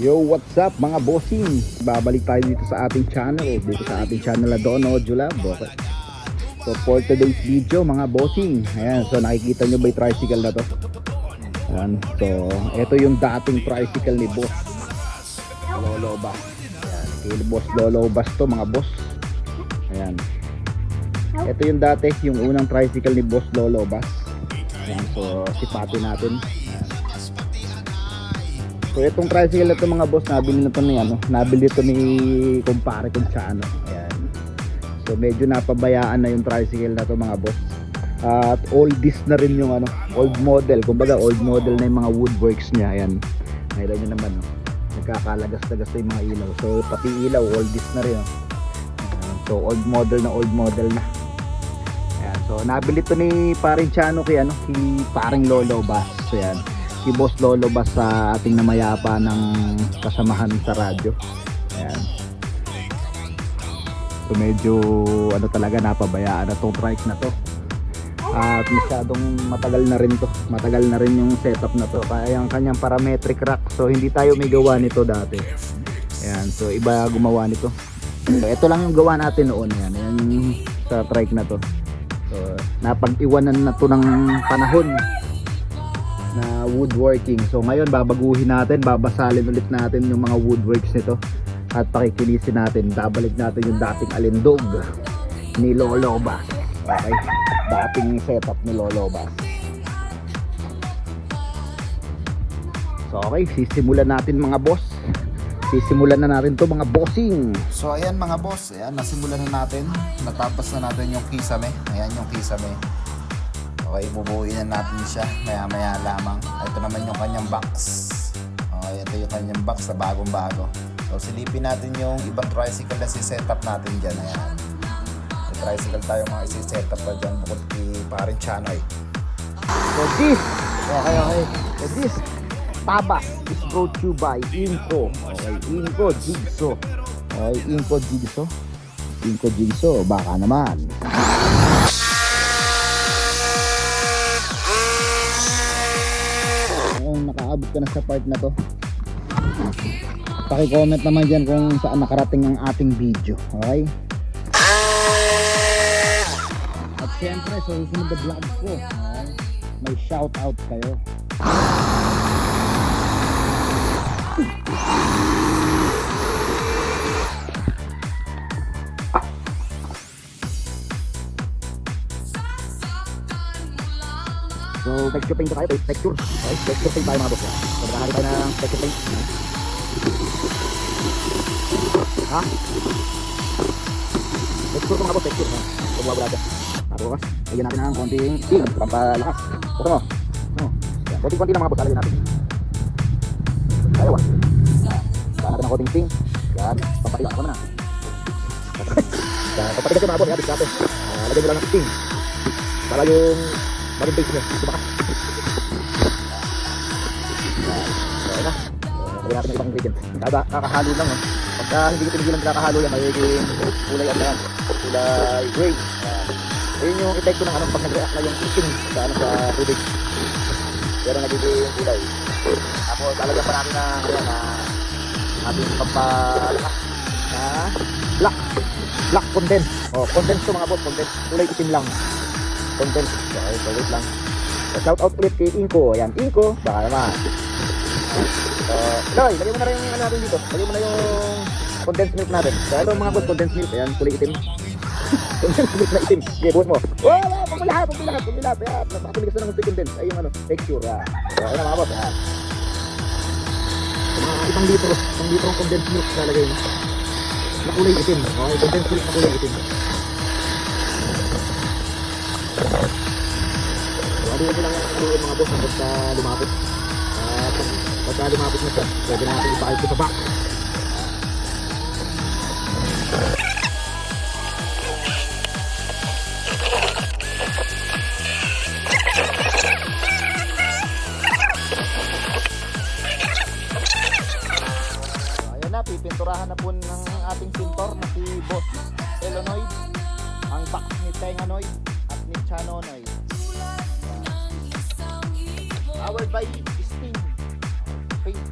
Yo, what's up mga bossing? Babalik tayo dito sa ating channel. Dito sa ating channel na Dono Julab. Okay. So for today's video mga bossing, ayan, so nakikita nyo ba yung tricycle na to? Ayan, so ito yung dating tricycle ni Boss Lolo Bass. Ayan, kay Boss Lolo Bass to mga boss. Ayan, ito yung dati, yung unang tricycle ni Boss Lolo Bass. Ayan, so sipatin natin. Ayan. So itong tricycle na ito mga boss, nabili na ito ni nabili ito ni kumpare kong Chano. Ayan. So medyo napabayaan na yung tricycle na ito mga boss. At oldies na rin yung old model. Kumbaga old model na yung mga woodworks niya. Ayan. Mayroon nyo naman nagkakalagas-lagas na yung mga ilaw. So pati ilaw oldies na rin. Ayan. So old model na. Ayan. So nabili ito ni paring Chano kay paring Lolo Bass. So ayan, si Boss Lolo Bass sa ating namayapa ng kasamahan sa radyo. Ayan. So medyo talaga napabayaan na tong trike na to. At masyadong matagal na rin to. Matagal na rin yung setup na to. Kaya yung kanyang parametric rack. So hindi tayo may gawa nito dati. Ayan. So iba gumawa nito. So ito lang yung gawa natin noon. Ayan. Ayan yung sa trike na to. So napag-iwanan na to ng panahon na woodworking. So ngayon babaguhin natin, babasalin ulit natin yung mga woodworks nito at pakikilisin natin, babalik natin yung dating alindog ni Lolo Bass. Okay, dating setup ni Lolo Bass. So okay, sisimulan natin mga boss. Sisimulan na natin to mga bossing. So ayan mga boss, ayan, nasimulan na natin, natapos na natin yung kisame. Ayan yung kisame. Okay, bubuuin na natin siya maya lamang. Ito naman yung kanyang box. Okay, ito yung kanyang box na bagong-bago. So silipin natin yung ibang tricycle na si-setup natin dyan. Ayan, may tricycle tayo mga isi-setup pa dyan bukod kay paring Chanoy. So this, okay. So this tabas is brought to you by Inco. Okay, Inco Jigsaw. Okay, Inco Jigsaw. Inco Jigsaw, baka naman. Nakaabot ka na sa part na to, paki-comment naman dyan kung saan nakarating ang ating video. Okay, at syempre sa susunod na vlog ko, okay, may shout out kayo. So texture paint tayo, texture. Okay, texture paint tayo mga boss. So maghahari tayo ng texture paint. Ha? Texture to mga boss, texture. So buwabrada. Tapos, lagyan natin ng konting ting, pampalakas. Okay mo? No. Konting-konti lang mga boss, lalagyan natin. Ayaw ah. Lagyan natin ng konting ting. Yan, pampatigas naman na. Pampatigas yung mga boss, yan, biskate. Lagyan nyo lang ng ting. Para yung maging base niya, sumakas. Okay na. Lagyan natin ng ibang ingredients. Kakahalo lang. Pagka hindi ko tinigilan kakahalo yan, magiging kulay yan. Kulay gray. Ayun yung epekto ng pag nag-react na yung heating sa tubig. Pero nagiging kulay. Tapos lalagyan pa natin na ating pampalakas na black condense. Condense to mga boss, condense. Kulay itim lang. Content. Okay, so wait lang. So, shout out ulit kay Inco. Ayan, Inco, baka naman. Loy, lagyan mo na rin yung natin dito. Lagyan mo na yung condensed milk natin. So ito mga boss, condensed milk. Ayan, kulay itim. Condensed milk na itim. Okay, buhos mo. Wala, pagbilahat. Ayan, napakatuligas na ng condensed. Ay, yung texture. So, ayan mga boss. Ayan. So, mga isang litro ng condensed milk lalagay mo. Na kulay itim. Okay, condensed milk na kulay itim. So, ano lang yung mga boss pagka lumapit. At pagka lumapit na siya, pwede natin ipakit ito sa box. Ayan na, pipinturahan na po ng ating pintor na si Boss Elonoid. Ang box ni Tenganoid at ni Chanonoid. Powered by Sting Paint.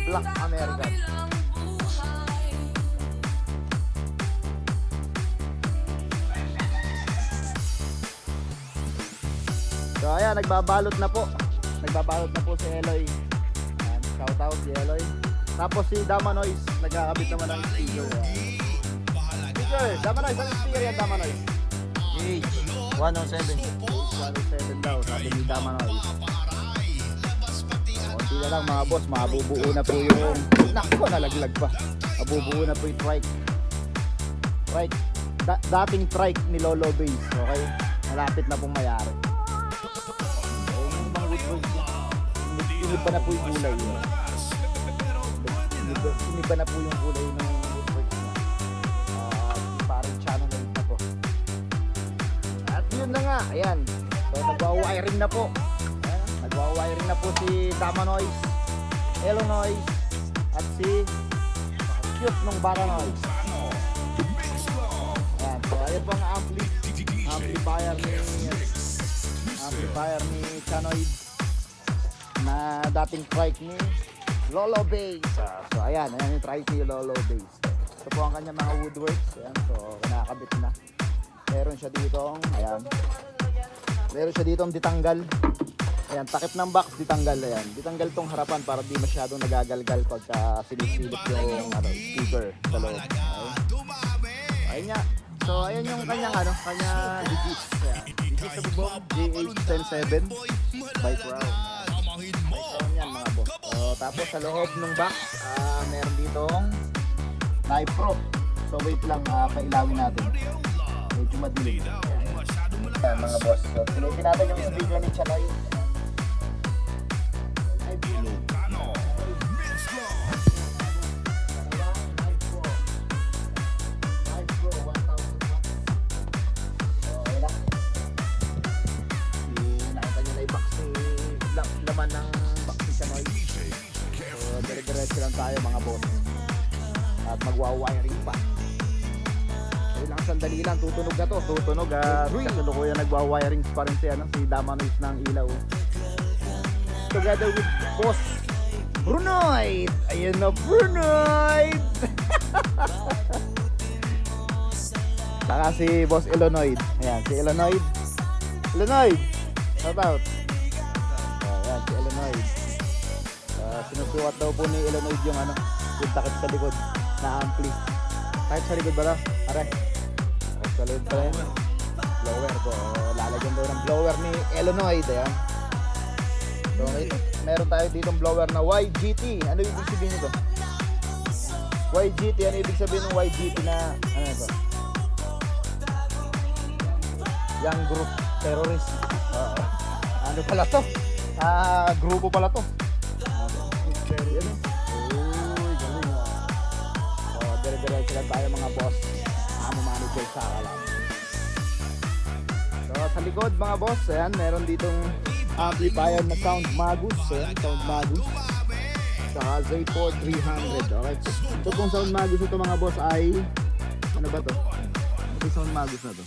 Black American. So ayan, nagbabalot na po. Nagbabalot na po si Eloy. Ayan, shout out si Eloy. Tapos si Dama Noise, nagkakabit naman ng speaker. Speaker, Dama Noise, ano speaker yan Dama Noise? H107. 107 daw, sabi ni Dama Noise. Konti na lang mga boss, mabubuo na po yung... Naku, nalaglag pa. Mabubuo na po yung trike. Dating trike ni Lolo Bass, okay? Malapit na pong mayari. Yung mga woodworks, iniba na po yung kulay. Iniba na po yung kulay ng woodworks na. Parang channel na po. At yun na nga, ayan. So, nagwa-wiring na po. Nagwa-wiring na po si Dama Noise, Elo Noise, at si cute nung Bata Noise. Ayan, so ayan po ang amplifier ni Chanoid na dating trike ni Lolo Bass. So ayan yung trike ni Lolo Bass. Ito po ang kanyang mga woodworks. Ayan, so kinakabit na. Meron siya ditong, ayan. Meron siya ditong ditanggal. Ayan, takip ng box, ditanggal. Ayan, ditanggal tong harapan para di masyadong nagagalgal pagka silip-silip yung speaker sa loob. Ayan nga. So, ayan yung kanyang kanyang digits. Ayan, digits sa bubong, GH107 by Crown. By Crown yan mga boss. So, tapos sa loob ng box, meron ditong knife pro. So, wait lang, pailawin natin. Medyo madilim. Ayan mga boss. So, silipin natin yung speaker ni Chanoy. Laman ng box ni Chanoy. So, dire-diretso lang tayo mga boss. At magwa-wiring pa. So, ilang sandali lang, tutunog na to. Tutunog at kasalukuyan nagwa-wiring pa rin si Dama Noise ng ilaw. Together with Boss Brunoid. Ayan na Brunoid. Saka si Boss Elonoid. Ayan, si Elonoid. Elonoid, shout out. Ayan, si Elonoid. Sinusukat daw po ni Elonoid yung yung takip sa likod na ampli. Takip sa likod ba na? Are. Takip sa likod pa rin. Blower ko. Lalagyan daw ng blower ni Elonoid. Ayan. So, meron tayo ditong blower na YGT. Ano ibig sabihin nito? YGT, ano ibig sabihin ng YGT na ito? Young Group Terrorist. Ano pala to? Grupo pala to. Uy, galing. So, dire-diretso lang tayo mga boss. Manager sa kalam. So, sa likod mga boss, ayan, meron ditong amplifier na Sound Magus. Ayan, Sound Magus. Saka Z4 300. Okay. Ito pong Sound Magus ito mga boss ay ano ba to? Ito Sound Magus na to.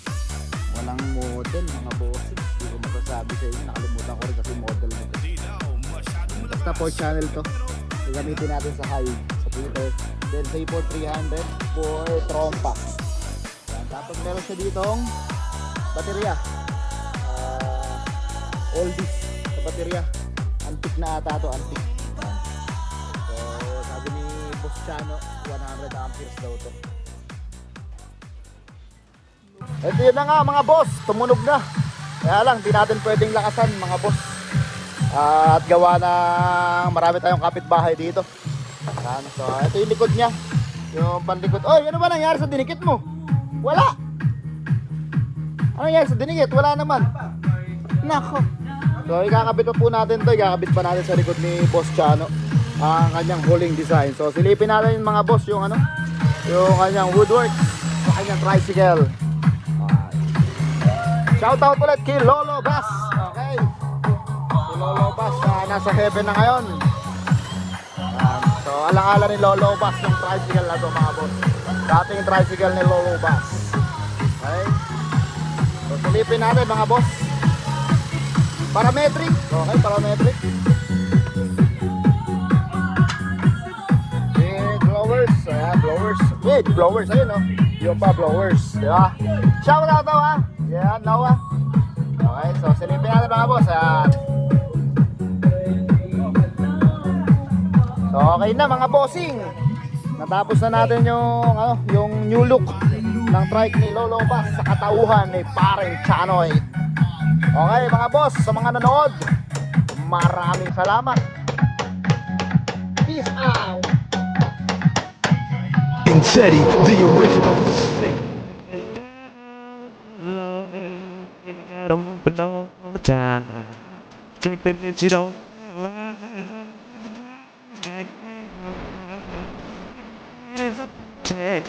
Walang model mga boss. Hindi ko masasabi sa inyo. Nakalimutan ko rin kasi model nito. Basta 4 channel to. Gagamitin natin sa high, sa Twitter. Then Z4 300 for trompa. Ayan. Tapos meron siya ditong baterya. Oldies sa baterya. Antique na ata to, antique. So sabi ni Boss Chano, 100 amperes daw to. Ito yun na nga mga boss, tumunog na. Kaya lang, di natin pwedeng lakasan mga boss. At gawa na marami tayong kapitbahay dito. So ito yung likod niya. Yung panlikod. Oy, ano ba nangyari sa dinikit mo? Wala! Ano nangyari sa dinikit? Wala naman. Nako. So ikakabit pa po natin to. Ikakabit pa natin sa likod ni Boss Chano ang kanyang huling design. So silipin natin mga boss yung yung kanyang woodwork, yung kanyang tricycle. Shout out ulit kay Lolo Bass. Okay. Si Lolo Bass nasa heaven na ngayon. So alang-ala ni Lolo Bass yung tricycle na to mga boss. Dating tricycle ni Lolo Bass. Okay. So silipin natin mga boss. Parametric. Okay, parametric. blowers, ayun oh. Yung pa, blowers, di ba? Shout out to ha. Yan, Noah. Okay, so silipin natin mga boss. Ayan. So okay na mga bossing. Natapos na natin yung new look ng trike ni Lolo Bass sa katauhan ni Paring Chanoy. Okay mga boss, sa mga nanood, maraming salamat. Peace out. King Teddy, the original. Don't belong down. Think that you don't. Take